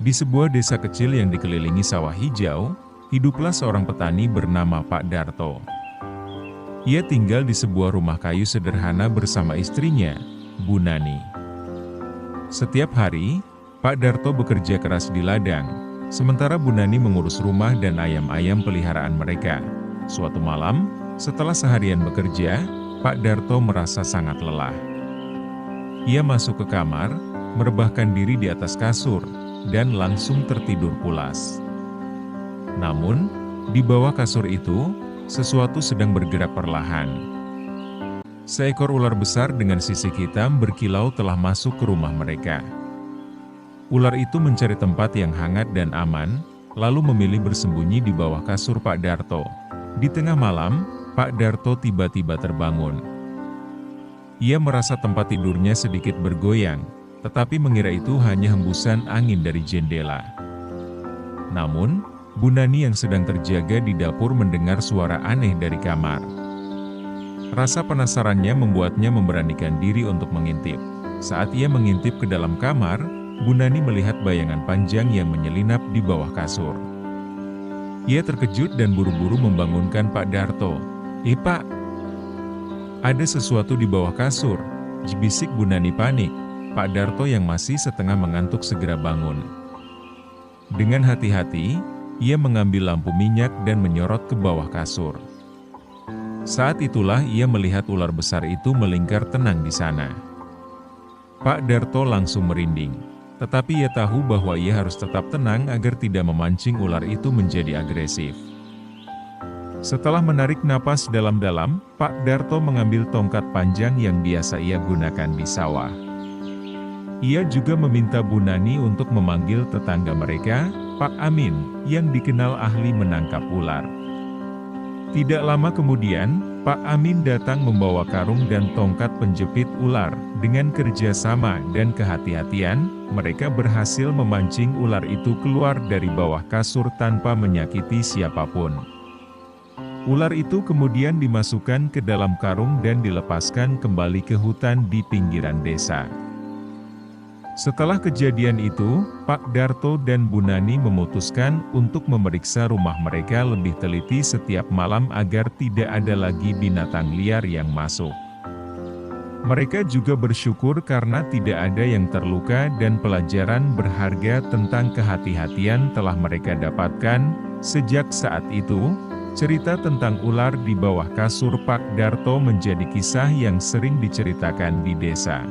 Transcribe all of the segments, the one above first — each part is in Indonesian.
Di sebuah desa kecil yang dikelilingi sawah hijau, hiduplah seorang petani bernama Pak Darto. Ia tinggal di sebuah rumah kayu sederhana bersama istrinya, Bu Nani. Setiap hari, Pak Darto bekerja keras di ladang, sementara Bu Nani mengurus rumah dan ayam-ayam peliharaan mereka. Suatu malam, setelah seharian bekerja, Pak Darto merasa sangat lelah. Ia masuk ke kamar, merebahkan diri di atas kasur, dan langsung tertidur pulas. Namun, di bawah kasur itu, sesuatu sedang bergerak perlahan. Seekor ular besar dengan sisik hitam berkilau telah masuk ke rumah mereka. Ular itu mencari tempat yang hangat dan aman, lalu memilih bersembunyi di bawah kasur Pak Darto. Di tengah malam, Pak Darto tiba-tiba terbangun. Ia merasa tempat tidurnya sedikit bergoyang, tetapi mengira itu hanya hembusan angin dari jendela. Namun, Bu Nani yang sedang terjaga di dapur mendengar suara aneh dari kamar. Rasa penasarannya membuatnya memberanikan diri untuk mengintip. Saat ia mengintip ke dalam kamar, Bu Nani melihat bayangan panjang yang menyelinap di bawah kasur. Ia terkejut dan buru-buru membangunkan Pak Darto. Pak, ada sesuatu di bawah kasur," bisik Bu Nani panik. Pak Darto yang masih setengah mengantuk segera bangun. Dengan hati-hati, ia mengambil lampu minyak dan menyorot ke bawah kasur. Saat itulah ia melihat ular besar itu melingkar tenang di sana. Pak Darto langsung merinding, tetapi ia tahu bahwa ia harus tetap tenang agar tidak memancing ular itu menjadi agresif. Setelah menarik napas dalam-dalam, Pak Darto mengambil tongkat panjang yang biasa ia gunakan di sawah. Ia juga meminta Bu Nani untuk memanggil tetangga mereka, Pak Amin, yang dikenal ahli menangkap ular. Tidak lama kemudian, Pak Amin datang membawa karung dan tongkat penjepit ular. Dengan kerjasama dan kehati-hatian, mereka berhasil memancing ular itu keluar dari bawah kasur tanpa menyakiti siapapun. Ular itu kemudian dimasukkan ke dalam karung dan dilepaskan kembali ke hutan di pinggiran desa. Setelah kejadian itu, Pak Darto dan Bu Nani memutuskan untuk memeriksa rumah mereka lebih teliti setiap malam agar tidak ada lagi binatang liar yang masuk. Mereka juga bersyukur karena tidak ada yang terluka dan pelajaran berharga tentang kehati-hatian telah mereka dapatkan. Sejak saat itu, cerita tentang ular di bawah kasur Pak Darto menjadi kisah yang sering diceritakan di desa.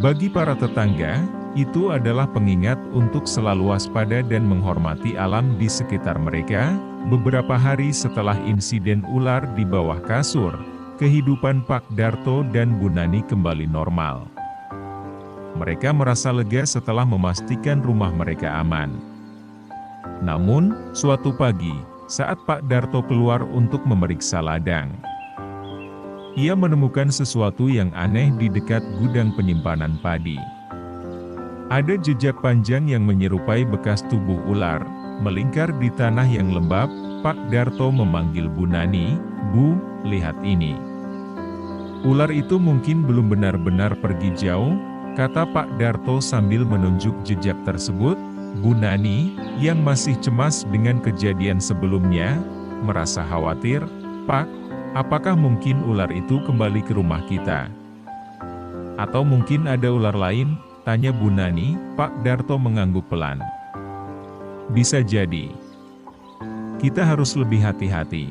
Bagi para tetangga, itu adalah pengingat untuk selalu waspada dan menghormati alam di sekitar mereka. Beberapa hari setelah insiden ular di bawah kasur, kehidupan Pak Darto dan Bu Nani kembali normal. Mereka merasa lega setelah memastikan rumah mereka aman. Namun, suatu pagi, saat Pak Darto keluar untuk memeriksa ladang, ia menemukan sesuatu yang aneh di dekat gudang penyimpanan padi. Ada jejak panjang yang menyerupai bekas tubuh ular, melingkar di tanah yang lembab. Pak Darto memanggil Bu Nani, "Bu, lihat ini." "Ular itu mungkin belum benar-benar pergi jauh," kata Pak Darto sambil menunjuk jejak tersebut. Bu Nani, yang masih cemas dengan kejadian sebelumnya, merasa khawatir. "Pak, apakah mungkin ular itu kembali ke rumah kita? Atau mungkin ada ular lain?" tanya Bu Nani. Pak Darto mengangguk pelan. "Bisa jadi. Kita harus lebih hati-hati.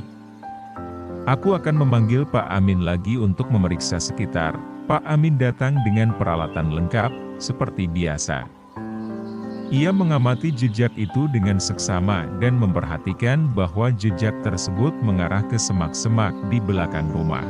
Aku akan memanggil Pak Amin lagi untuk memeriksa sekitar." Pak Amin datang dengan peralatan lengkap, seperti biasa. Ia mengamati jejak itu dengan seksama dan memperhatikan bahwa jejak tersebut mengarah ke semak-semak di belakang rumah.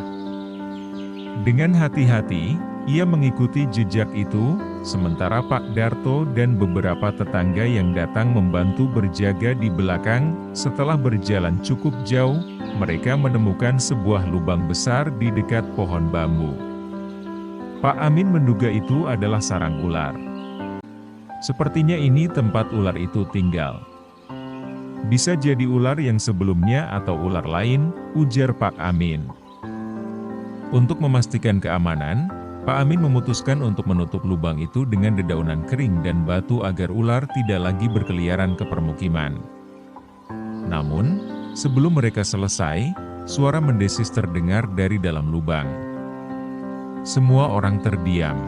Dengan hati-hati, ia mengikuti jejak itu, sementara Pak Darto dan beberapa tetangga yang datang membantu berjaga di belakang. Setelah berjalan cukup jauh, mereka menemukan sebuah lubang besar di dekat pohon bambu. Pak Amin menduga itu adalah sarang ular. Sepertinya ini tempat ular itu tinggal. "Bisa jadi ular yang sebelumnya atau ular lain," ujar Pak Amin. Untuk memastikan keamanan, Pak Amin memutuskan untuk menutup lubang itu dengan dedaunan kering dan batu agar ular tidak lagi berkeliaran ke permukiman. Namun, sebelum mereka selesai, suara mendesis terdengar dari dalam lubang. Semua orang terdiam.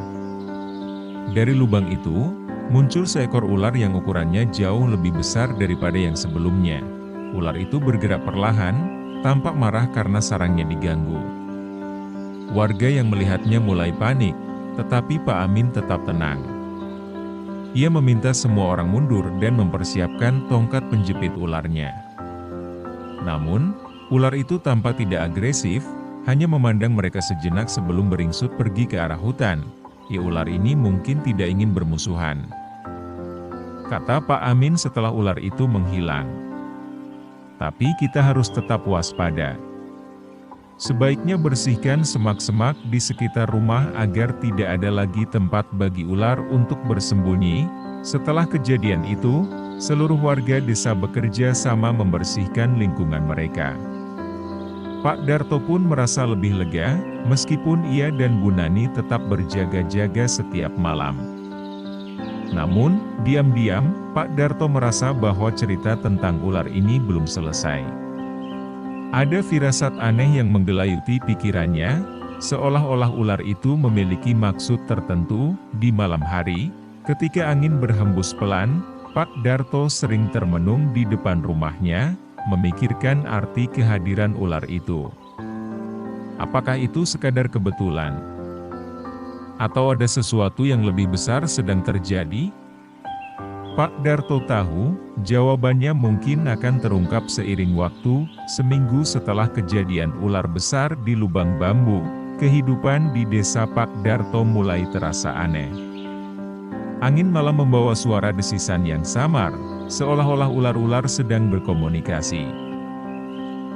Dari lubang itu, muncul seekor ular yang ukurannya jauh lebih besar daripada yang sebelumnya. Ular itu bergerak perlahan, tampak marah karena sarangnya diganggu. Warga yang melihatnya mulai panik, tetapi Pak Amin tetap tenang. Ia meminta semua orang mundur dan mempersiapkan tongkat penjepit ularnya. Namun, ular itu tampak tidak agresif, hanya memandang mereka sejenak sebelum beringsut pergi ke arah hutan. Ular ini mungkin tidak ingin bermusuhan, kata Pak Amin setelah ular itu menghilang. Tapi kita harus tetap waspada. Sebaiknya bersihkan semak-semak di sekitar rumah agar tidak ada lagi tempat bagi ular untuk bersembunyi. Setelah kejadian itu, seluruh warga desa bekerja sama membersihkan lingkungan mereka. Pak Darto pun merasa lebih lega, meskipun ia dan Bu Nani tetap berjaga-jaga setiap malam. Namun, diam-diam, Pak Darto merasa bahwa cerita tentang ular ini belum selesai. Ada firasat aneh yang menggelayuti pikirannya, seolah-olah ular itu memiliki maksud tertentu. Di malam hari, ketika angin berhembus pelan, Pak Darto sering termenung di depan rumahnya, memikirkan arti kehadiran ular itu. Apakah itu sekadar kebetulan? Atau ada sesuatu yang lebih besar sedang terjadi? Pak Darto tahu, jawabannya mungkin akan terungkap seiring waktu. Seminggu setelah kejadian ular besar di lubang bambu, kehidupan di desa Pak Darto mulai terasa aneh. Angin malam membawa suara desisan yang samar, seolah-olah ular-ular sedang berkomunikasi.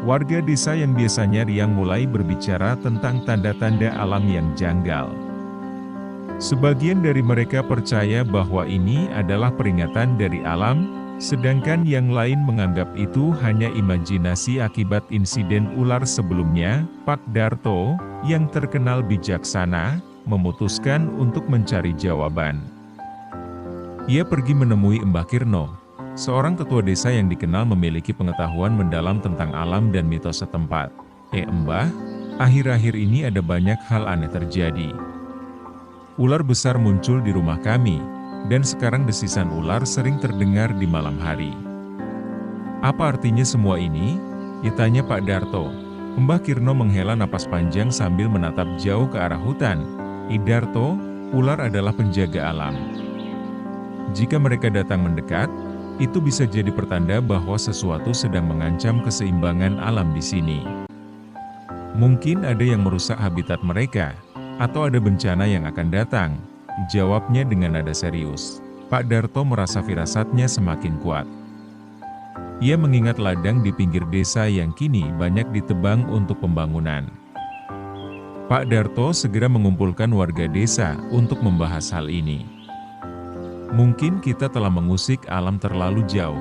Warga desa yang biasanya riang mulai berbicara tentang tanda-tanda alam yang janggal. Sebagian dari mereka percaya bahwa ini adalah peringatan dari alam, sedangkan yang lain menganggap itu hanya imajinasi akibat insiden ular sebelumnya. Pak Darto, yang terkenal bijaksana, memutuskan untuk mencari jawaban. Ia pergi menemui Mbah Kirno, seorang tetua desa yang dikenal memiliki pengetahuan mendalam tentang alam dan mitos setempat. Mbah, akhir-akhir ini ada banyak hal aneh terjadi. Ular besar muncul di rumah kami, dan sekarang desisan ular sering terdengar di malam hari. Apa artinya semua ini? Tanya Pak Darto. Mbah Kirno menghela napas panjang sambil menatap jauh ke arah hutan. Darto, ular adalah penjaga alam. Jika mereka datang mendekat, itu bisa jadi pertanda bahwa sesuatu sedang mengancam keseimbangan alam di sini. Mungkin ada yang merusak habitat mereka, atau ada bencana yang akan datang, jawabnya dengan nada serius. Pak Darto merasa firasatnya semakin kuat. Ia mengingat ladang di pinggir desa yang kini banyak ditebang untuk pembangunan. Pak Darto segera mengumpulkan warga desa untuk membahas hal ini. Mungkin kita telah mengusik alam terlalu jauh.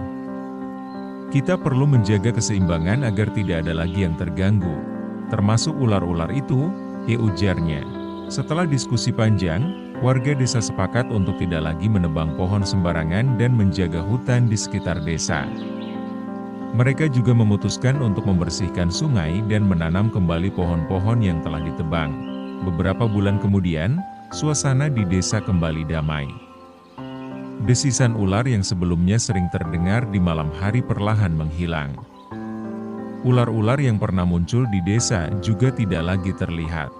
Kita perlu menjaga keseimbangan agar tidak ada lagi yang terganggu, termasuk ular-ular itu, ujarnya. Setelah diskusi panjang, warga desa sepakat untuk tidak lagi menebang pohon sembarangan dan menjaga hutan di sekitar desa. Mereka juga memutuskan untuk membersihkan sungai dan menanam kembali pohon-pohon yang telah ditebang. Beberapa bulan kemudian, suasana di desa kembali damai. Desisan ular yang sebelumnya sering terdengar di malam hari perlahan menghilang. Ular-ular yang pernah muncul di desa juga tidak lagi terlihat.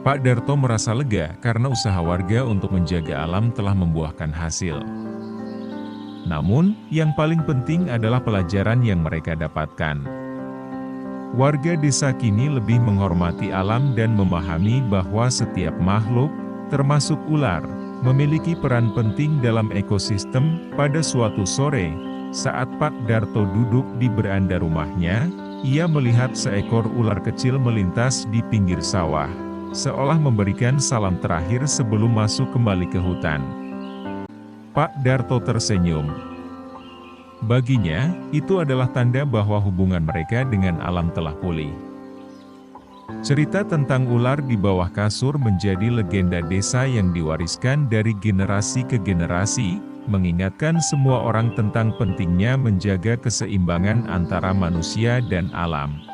Pak Darto merasa lega karena usaha warga untuk menjaga alam telah membuahkan hasil. Namun, yang paling penting adalah pelajaran yang mereka dapatkan. Warga desa kini lebih menghormati alam dan memahami bahwa setiap makhluk, termasuk ular, memiliki peran penting dalam ekosistem. Pada suatu sore, saat Pak Darto duduk di beranda rumahnya, ia melihat seekor ular kecil melintas di pinggir sawah, seolah memberikan salam terakhir sebelum masuk kembali ke hutan. Pak Darto tersenyum. Baginya, itu adalah tanda bahwa hubungan mereka dengan alam telah pulih. Cerita tentang ular di bawah kasur menjadi legenda desa yang diwariskan dari generasi ke generasi, mengingatkan semua orang tentang pentingnya menjaga keseimbangan antara manusia dan alam.